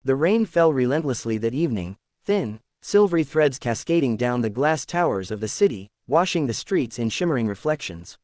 The rain fell relentlessly that evening, thin, silvery threads cascading down the glass towers of the city, washing the streets in shimmering reflections.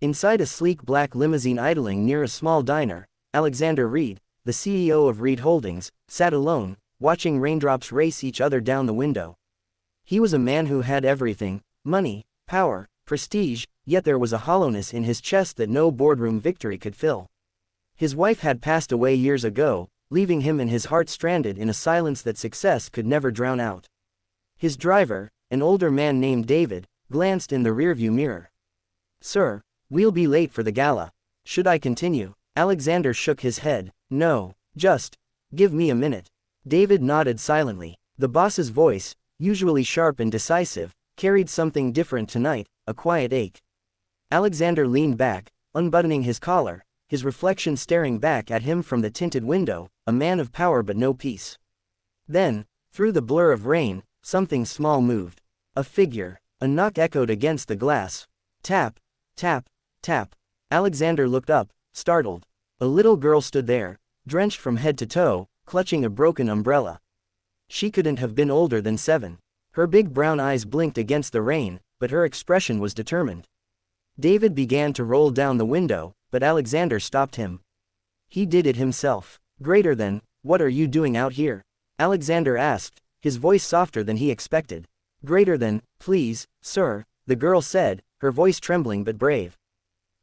Inside a sleek black limousine idling near a small diner, Alexander Reed, the CEO of Reed Holdings, sat alone, watching raindrops race each other down the window. He was a man who had everything: money, power, prestige, yet there was a hollowness in his chest that no boardroom victory could fill. His wife had passed away years ago, leaving him and his heart stranded in a silence that success could never drown out. His driver, an older man named David, glanced in the rearview mirror. "Sir, we'll be late for the gala. Should I continue?" Alexander shook his head. "No, just give me a minute." David nodded silently. The boss's voice, usually sharp and decisive, carried something different tonight, a quiet ache. Alexander leaned back, unbuttoning his collar, his reflection staring back at him from the tinted window, a man of power but no peace. Then, through the blur of rain, something small moved. A figure. A knock echoed against the glass. Tap, tap, tap. Alexander looked up, startled. A little girl stood there, drenched from head to toe, clutching a broken umbrella. She couldn't have been older than 7. Her big brown eyes blinked against the rain, but her expression was determined. David began to roll down the window, but Alexander stopped him. He did it himself. "Greater than, what are you doing out here?" Alexander asked, his voice softer than he expected. "Greater than, please, sir," the girl said, her voice trembling but brave.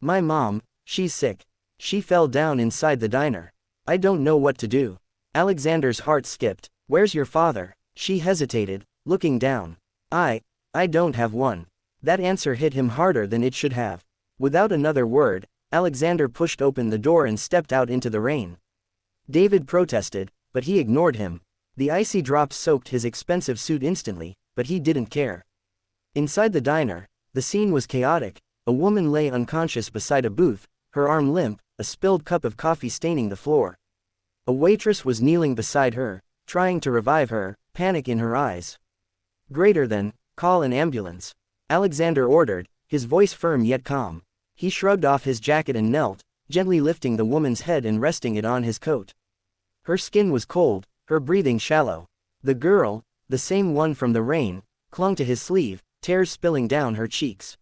"My mom, she's sick. She fell down inside the diner. I don't know what to do." Alexander's heart skipped. "Where's your father?" She hesitated, looking down. I don't have one." That answer hit him harder than it should have. Without another word, Alexander pushed open the door and stepped out into the rain. David protested, but he ignored him. The icy drops soaked his expensive suit instantly, but he didn't care. Inside the diner, the scene was chaotic. A woman lay unconscious beside a booth, her arm limp, a spilled cup of coffee staining the floor. A waitress was kneeling beside her, trying to revive her, panic in her eyes. "Greater than, call an ambulance," Alexander ordered, his voice firm yet calm. He shrugged off his jacket and knelt, gently lifting the woman's head and resting it on his coat. Her skin was cold, her breathing shallow. The girl, the same one from the rain, clung to his sleeve, tears spilling down her cheeks.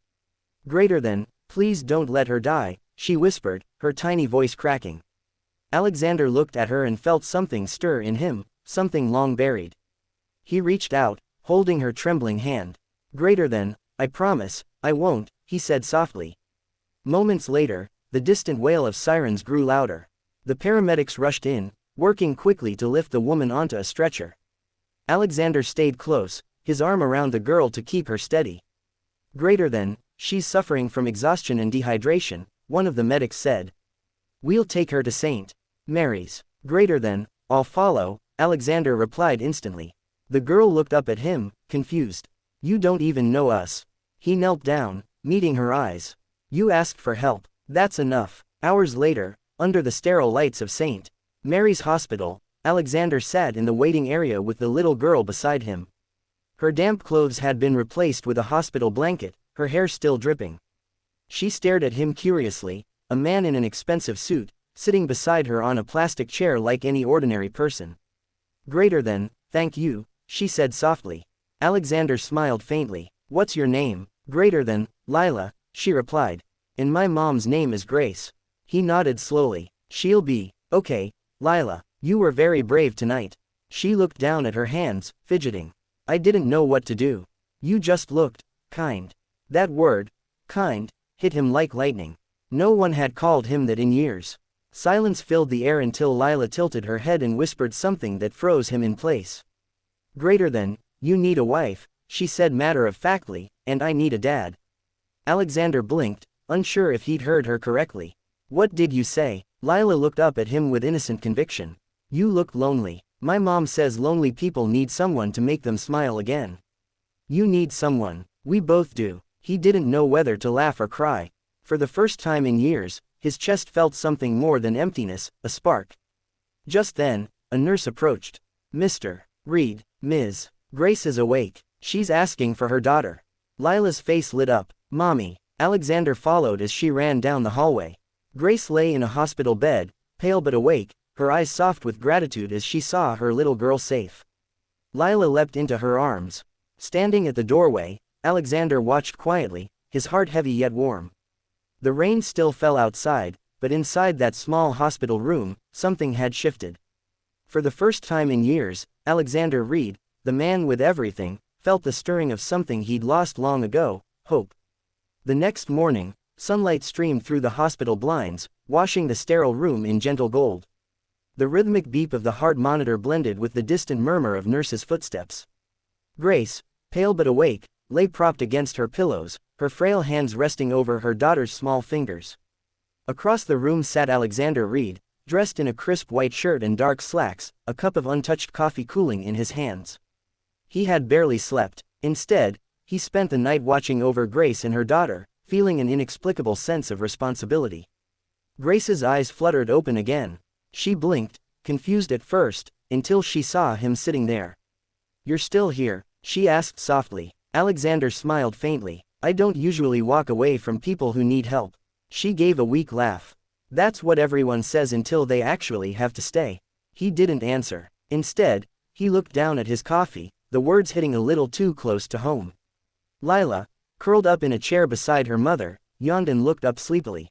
"Greater than, please don't let her die," she whispered, her tiny voice cracking. Alexander looked at her and felt something stir in him, something long buried. He reached out, holding her trembling hand. "Greater than, I promise, I won't," he said softly. Moments later, the distant wail of sirens grew louder. The paramedics rushed in, working quickly to lift the woman onto a stretcher. Alexander stayed close, his arm around the girl to keep her steady. "Greater than, she's suffering from exhaustion and dehydration," one of the medics said. "We'll take her to St. Mary's." "Greater than, I'll follow," Alexander replied instantly. The girl looked up at him, confused. "You don't even know us." He knelt down, meeting her eyes. "You asked for help. That's enough." Hours later, under the sterile lights of St. Mary's Hospital, Alexander sat in the waiting area with the little girl beside him. Her damp clothes had been replaced with a hospital blanket, her hair still dripping. She stared at him curiously, a man in an expensive suit, sitting beside her on a plastic chair like any ordinary person. "Greater than, thank you," she said softly. Alexander smiled faintly. "What's your name?" "Greater than, Lila," she replied. "And my mom's name is Grace." He nodded slowly. "She'll be okay, Lila. You were very brave tonight." She looked down at her hands, fidgeting. "I didn't know what to do. You just looked kind." That word, kind, hit him like lightning. No one had called him that in years. Silence filled the air until Lila tilted her head and whispered something that froze him in place. "Greater than, you need a wife," she said matter-of-factly, "and I need a dad." Alexander blinked, unsure if he'd heard her correctly. "What did you say?" Lila looked up at him with innocent conviction. "You look lonely. My mom says lonely people need someone to make them smile again. You need someone. We both do." He didn't know whether to laugh or cry. For the first time in years, his chest felt something more than emptiness, a spark. Just then, a nurse approached. "Mr. Reed, Ms. Grace is awake. She's asking for her daughter." Lila's face lit up. "Mommy." Alexander followed as she ran down the hallway. Grace lay in a hospital bed, pale but awake, her eyes soft with gratitude as she saw her little girl safe. Lila leapt into her arms. Standing at the doorway, Alexander watched quietly, his heart heavy yet warm. The rain still fell outside, but inside that small hospital room, something had shifted. For the first time in years, Alexander Reed, the man with everything, felt the stirring of something he'd lost long ago, hope. The next morning, sunlight streamed through the hospital blinds, washing the sterile room in gentle gold. The rhythmic beep of the heart monitor blended with the distant murmur of nurses' footsteps. Grace, pale but awake, lay propped against her pillows, her frail hands resting over her daughter's small fingers. Across the room sat Alexander Reed, dressed in a crisp white shirt and dark slacks, a cup of untouched coffee cooling in his hands. He had barely slept. Instead, he spent the night watching over Grace and her daughter, feeling an inexplicable sense of responsibility. Grace's eyes fluttered open again. She blinked, confused at first, until she saw him sitting there. "You're still here?" she asked softly. Alexander smiled faintly. "I don't usually walk away from people who need help." She gave a weak laugh. "That's what everyone says until they actually have to stay." He didn't answer. Instead, he looked down at his coffee, the words hitting a little too close to home. Lila, curled up in a chair beside her mother, yawned and looked up sleepily.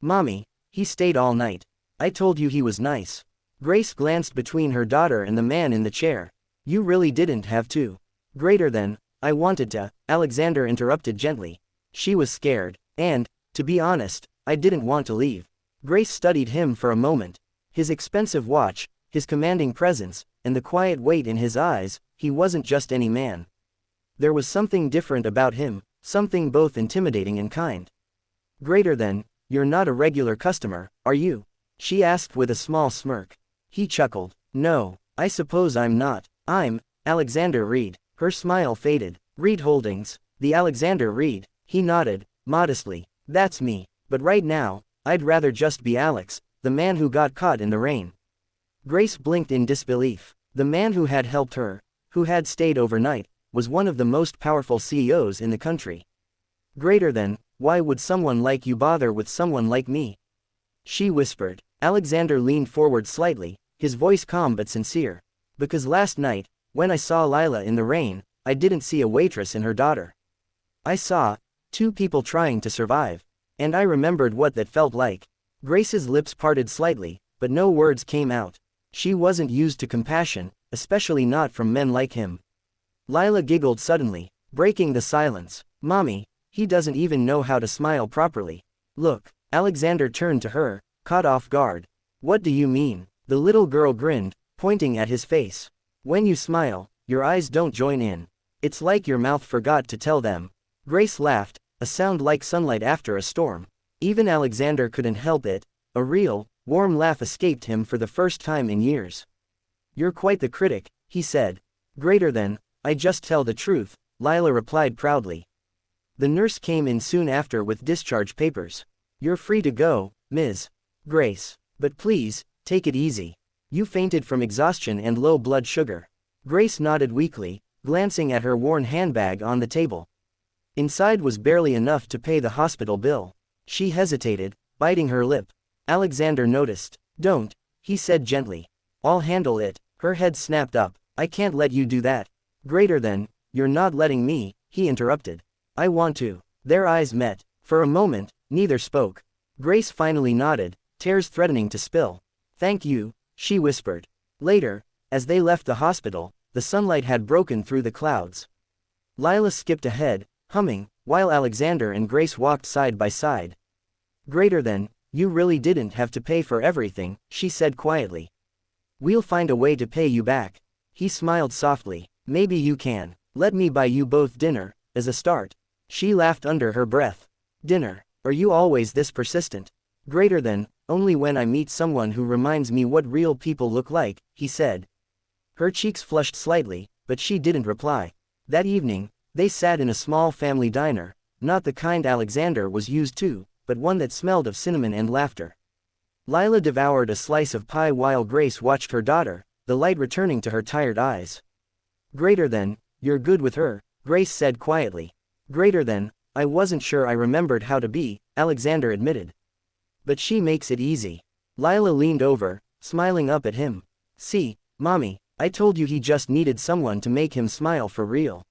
"Mommy, he stayed all night. I told you he was nice." Grace glanced between her daughter and the man in the chair. "You really didn't have to." "Greater than, I wanted to," Alexander interrupted gently. She was scared. "And, to be honest, I didn't want to leave." Grace studied him for a moment. His expensive watch, his commanding presence, and the quiet weight in his eyes, he wasn't just any man. There was something different about him, something both intimidating and kind. "Greater than, you're not a regular customer, are you?" she asked with a small smirk. He chuckled. "No, I suppose I'm not. I'm Alexander Reed." Her smile faded. "Reed Holdings, the Alexander Reed." He nodded, modestly. "That's me. But right now, I'd rather just be Alex, the man who got caught in the rain." Grace blinked in disbelief. The man who had helped her, who had stayed overnight, was one of the most powerful CEOs in the country. "Greater than, why would someone like you bother with someone like me?" she whispered. Alexander leaned forward slightly, his voice calm but sincere. "Because last night, when I saw Lila in the rain, I didn't see a waitress and her daughter. I saw two people trying to survive. And I remembered what that felt like." Grace's lips parted slightly, but no words came out. She wasn't used to compassion, especially not from men like him. Lila giggled suddenly, breaking the silence. "Mommy, he doesn't even know how to smile properly." "Look." Alexander turned to her, caught off guard. "What do you mean?" The little girl grinned, pointing at his face. "When you smile, your eyes don't join in. It's like your mouth forgot to tell them." Grace laughed, a sound like sunlight after a storm. Even Alexander couldn't help it. A real, warm laugh escaped him for the first time in years. "You're quite the critic," he said. "Greater than, I just tell the truth," Lila replied proudly. The nurse came in soon after with discharge papers. "You're free to go, Ms. Grace. But please, take it easy. You fainted from exhaustion and low blood sugar." Grace nodded weakly, glancing at her worn handbag on the table. Inside was barely enough to pay the hospital bill. She hesitated, biting her lip. Alexander noticed. "Don't," he said gently. "I'll handle it." Her head snapped up. "I can't let you do that." "Greater than, you're not letting me," he interrupted. "I want to." Their eyes met. For a moment, neither spoke. Grace finally nodded, tears threatening to spill. "Thank you," she whispered. Later, as they left the hospital, the sunlight had broken through the clouds. Lila skipped ahead, humming, while Alexander and Grace walked side by side. "Greater than, you really didn't have to pay for everything," she said quietly. "We'll find a way to pay you back." He smiled softly. "Maybe you can. Let me buy you both dinner, as a start." She laughed under her breath. "Dinner? Are you always this persistent?" "Greater than, only when I meet someone who reminds me what real people look like," he said. Her cheeks flushed slightly, but she didn't reply. That evening, they sat in a small family diner, not the kind Alexander was used to, but one that smelled of cinnamon and laughter. Lila devoured a slice of pie while Grace watched her daughter, the light returning to her tired eyes. "Greater than, you're good with her," Grace said quietly. "Greater than, I wasn't sure I remembered how to be," Alexander admitted. "But she makes it easy." Lila leaned over, smiling up at him. "See, Mommy, I told you he just needed someone to make him smile for real."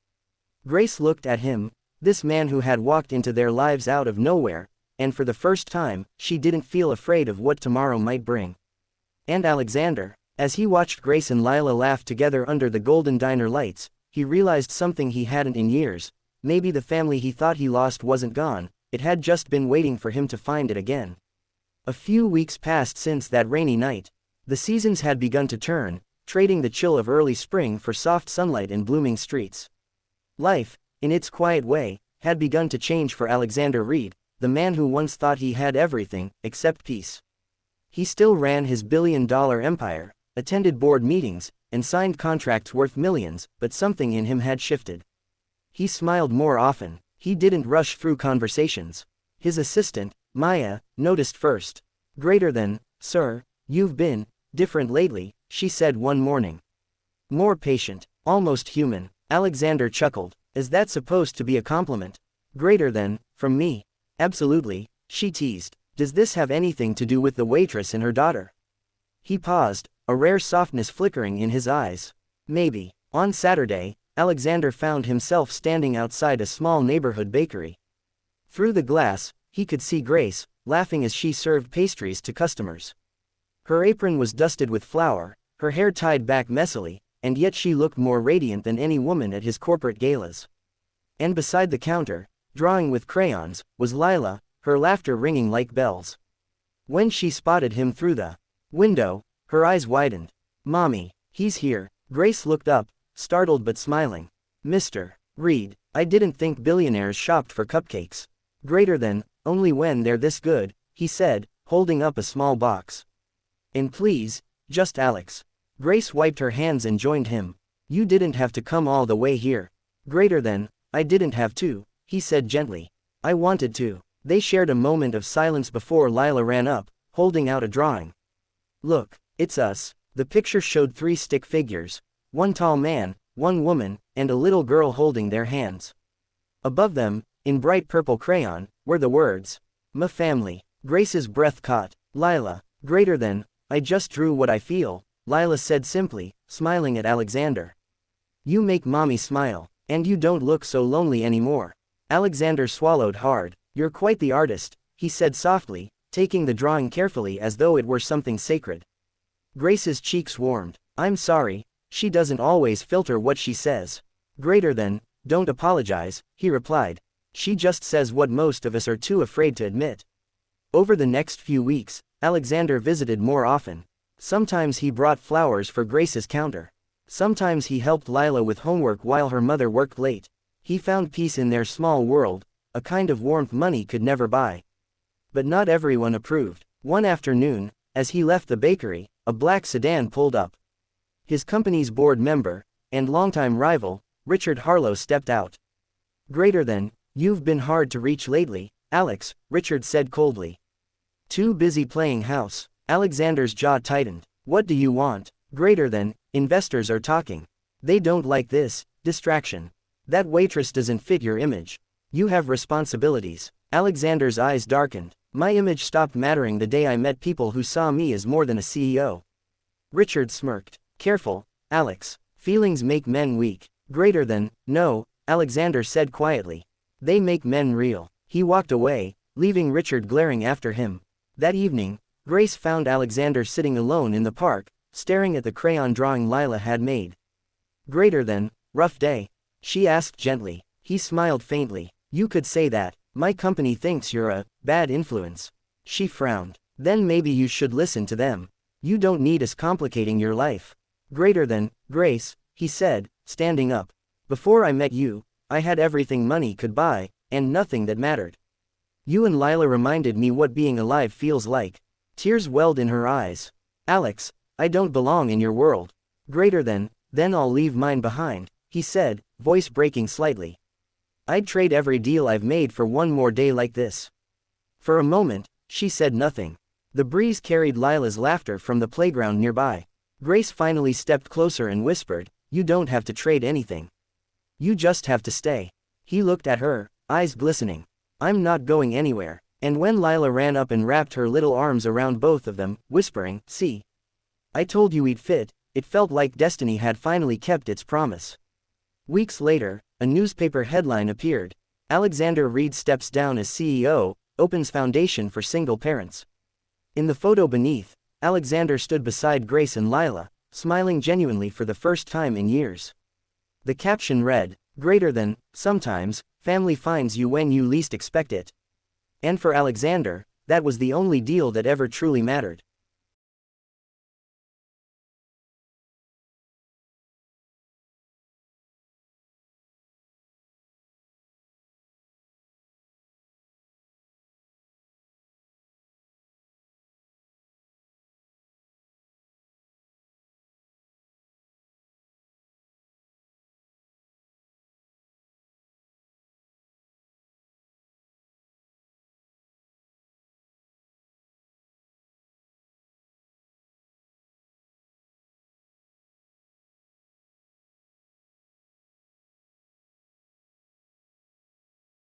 Grace looked at him, this man who had walked into their lives out of nowhere, and for the first time, she didn't feel afraid of what tomorrow might bring. And Alexander, as he watched Grace and Lila laugh together under the golden diner lights, he realized something he hadn't in years. Maybe the family he thought he lost wasn't gone, it had just been waiting for him to find it again. A few weeks passed since that rainy night. The seasons had begun to turn, trading the chill of early spring for soft sunlight and blooming streets. Life, in its quiet way, had begun to change for Alexander Reed, the man who once thought he had everything, except peace. He still ran his billion-dollar empire, attended board meetings, and signed contracts worth millions, but something in him had shifted. He smiled more often, he didn't rush through conversations. His assistant, Maya, noticed first. "Sir, you've been different lately," she said one morning. "More patient, almost human." Alexander chuckled. "Is that supposed to be a compliment?" From me." "Absolutely," she teased. "Does this have anything to do with the waitress and her daughter?" He paused, a rare softness flickering in his eyes. "Maybe." On Saturday, Alexander found himself standing outside a small neighborhood bakery. Through the glass, he could see Grace, laughing as she served pastries to customers. Her apron was dusted with flour, her hair tied back messily, and yet she looked more radiant than any woman at his corporate galas. And beside the counter, drawing with crayons, was Lila, her laughter ringing like bells. When she spotted him through the window, her eyes widened. "Mommy, he's here." Grace looked up, startled but smiling. "Mr. Reed, I didn't think billionaires shopped for cupcakes." Only when they're this good," he said, holding up a small box. "And please, just Alex." Grace wiped her hands and joined him. "You didn't have to come all the way here." "I didn't have to," he said gently. "I wanted to." They shared a moment of silence before Lila ran up, holding out a drawing. "Look, it's us." The picture showed 3 stick figures. One tall man, one woman, and a little girl holding their hands. Above them, in bright purple crayon, were the words, "Ma family." Grace's breath caught. "Lila, I just drew what I feel," Lila said simply, smiling at Alexander. "You make Mommy smile, and you don't look so lonely anymore." Alexander swallowed hard. "You're quite the artist," he said softly, taking the drawing carefully as though it were something sacred. Grace's cheeks warmed. "I'm sorry." She doesn't always filter what she says. "Don't apologize," he replied. "She just says what most of us are too afraid to admit." Over the next few weeks, Alexander visited more often. Sometimes he brought flowers for Grace's counter. Sometimes he helped Lila with homework while her mother worked late. He found peace in their small world, a kind of warmth money could never buy. But not everyone approved. One afternoon, as he left the bakery, a black sedan pulled up. His company's board member, and longtime rival, Richard Harlow stepped out. "You've been hard to reach lately, Alex," Richard said coldly. "Too busy playing house." Alexander's jaw tightened. "What do you want?" "Investors are talking. They don't like this distraction. That waitress doesn't fit your image. You have responsibilities." Alexander's eyes darkened. "My image stopped mattering the day I met people who saw me as more than a CEO." Richard smirked. "Careful, Alex. Feelings make men weak." "No," Alexander said quietly. "They make men real." He walked away, leaving Richard glaring after him. That evening, Grace found Alexander sitting alone in the park, staring at the crayon drawing Lila had made. "Rough day?" she asked gently. He smiled faintly. "You could say that. My company thinks you're a bad influence." She frowned. "Then maybe you should listen to them. You don't need us complicating your life." "Grace," he said, standing up. "Before I met you, I had everything money could buy, and nothing that mattered. You and Lila reminded me what being alive feels like." Tears welled in her eyes. "Alex, I don't belong in your world." "Then I'll leave mine behind," he said, voice breaking slightly. "I'd trade every deal I've made for one more day like this." For a moment, she said nothing. The breeze carried Lila's laughter from the playground nearby. Grace finally stepped closer and whispered, "You don't have to trade anything. You just have to stay." He looked at her, eyes glistening. "I'm not going anywhere." And when Lila ran up and wrapped her little arms around both of them, whispering, "See, I told you we'd fit. It felt like destiny had finally kept its promise. Weeks later, a newspaper headline appeared. Alexander Reed steps down as CEO, opens foundation for single parents. In the photo beneath, Alexander stood beside Grace and Lila, smiling genuinely for the first time in years. The caption read, "Greater than, sometimes, family finds you when you least expect it." And for Alexander, that was the only deal that ever truly mattered.